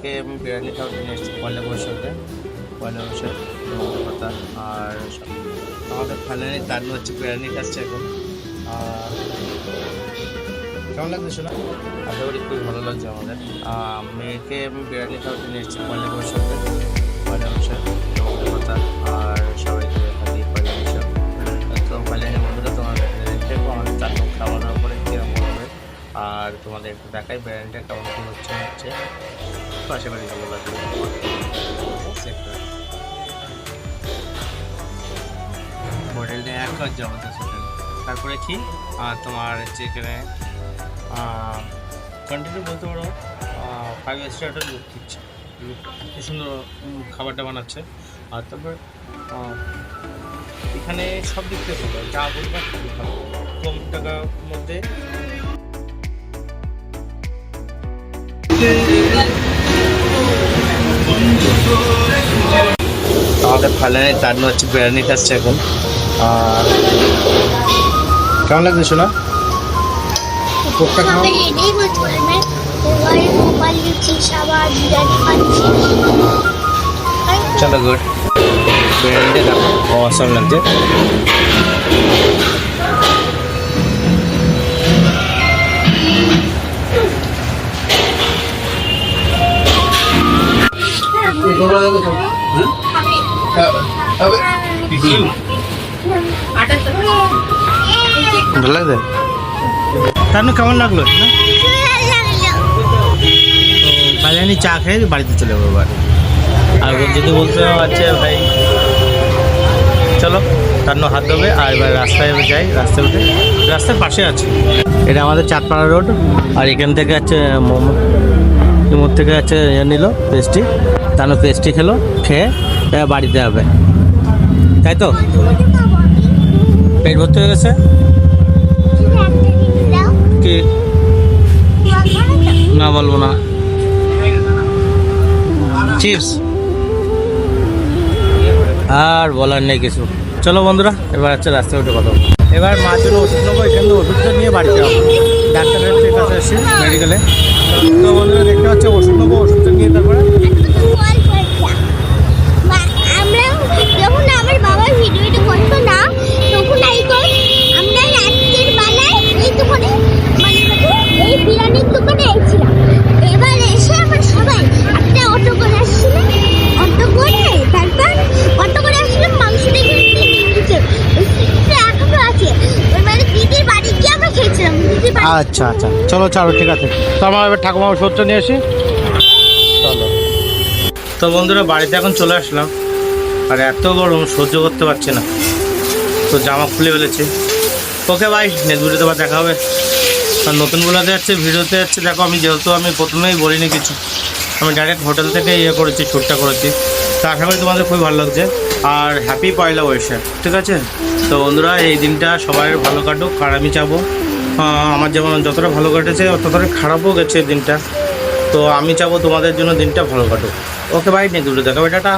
মেয়েকে আমি বিরিয়ানি খাওয়াতে নিয়ে এসেছি পয়লা বৈশাখে কথা। আর আমাদের ফাইনালি দাঁড়ানো হচ্ছে বিরিয়ানি খাচ্ছে এখন। আর কেমন লাগছে শোনা? আশা করি খুবই ভালো লাগছে আমাদের। মেয়েকে আমি বিরিয়ানি খাওয়াতে নিয়ে এসেছি পয়লা বৈশাখ কথা। আর সবাইকে থাকি পয়লা বৈশাখ। তো ফাইনালি বন্ধুরা তোমার দেখতে আমাদের চাটুক খাওয়ানোর উপরে কীরকম হবে আর তোমাদের একটু দেখাই বিরিয়ানিটা কেমন কী হচ্ছে তো আশা করি ভালো লাগবে। হোটেলটা এক জবরদস্ত হোটেল। তারপরে কি তোমার হচ্ছে এখানে কন্টিনিউ বলতে পারো 5 স্টার একটা লুক দিচ্ছে, কি সুন্দর খাবারটা বানাচ্ছে। আর তারপর এখানে সব দিক থেকে ভালো, যা বলবো কম টাকার মধ্যে। আমাদের ফাইনালি দাঁড়ানো হচ্ছে বিরিয়ানি খাচ্ছে এখন। আর কেমন লাগছে শোনা? চলো গুড, বিরিয়ানিটা দেখো অসাম লাগছে। ভালো লাগছে? তার কেমন লাগলো? বিরিয়ানি চা খেয়ে বাড়িতে চলে যাবো এবার। আর যদি বলতে আচ্ছা ভাই চলো তার হাত দেবে। আর এবার রাস্তায় যাই, রাস্তায় উঠে রাস্তার পাশে আছে এটা আমাদের চাঁদপাড়া রোড। আর এখান থেকে আছে মোড় থেকে আছে নিল পেস্ট্রি, তার পেস্ট্রি খেয়ে বাড়িতে যাবে, তাই তো? পেট ভর্তি হয়ে গেছে কি না বলবো না। চিপস আর বলার নেই কিছু। চলো বন্ধুরা এবার হচ্ছে রাস্তায় উঠে কথা বলবো। এবার মার জন্য ওষুধ নেবো, এখান থেকে ওষুধটা নিয়ে বাড়িতে যাবো ডাক্তারের কাছে এসে মেডিকেলে। তো বন্ধুরা দেখতে পাচ্ছে ওষুধ নেবো, ওষুধটা নিয়ে তারপরে আচ্ছা আচ্ছা চলো চলো ঠিক আছে। তো আমার এবার ঠাকুমা ওষুধটা নিয়ে আসি, চলো। তো বন্ধুরা বাড়িতে এখন চলে আসলাম। আর এত গরম সহ্য করতে পারছে না, তো জামা খুলে ফেলেছে। ওকে ভাই নেক্সট ভিডিওতে আবার দেখা হবে। আর নতুনগুলোতে যাচ্ছে ভিডিওতে যাচ্ছে দেখো। যেহেতু আমি প্রথমেই বলিনি কিছু, আমি ডাইরেক্ট হোটেল থেকে করেছি, শ্যুটটা করেছি। তো আশা করি তোমাদের খুবই ভালো লাগছে। আর হ্যাপি পয়লা বৈশাখ, ঠিক আছে? তো বন্ধুরা এই দিনটা সবাই ভালো কাটুক। আর আমি চাবো আমার যেমন যতটা ভালো কেটেছে ততটা খারাপও গেছে দিনটা, তো আমি চাবো তোমাদের জন্য দিনটা ভালো কাটুক। ওকে ভাই নেক্সট ভিডিও দেখাবে, টাটা।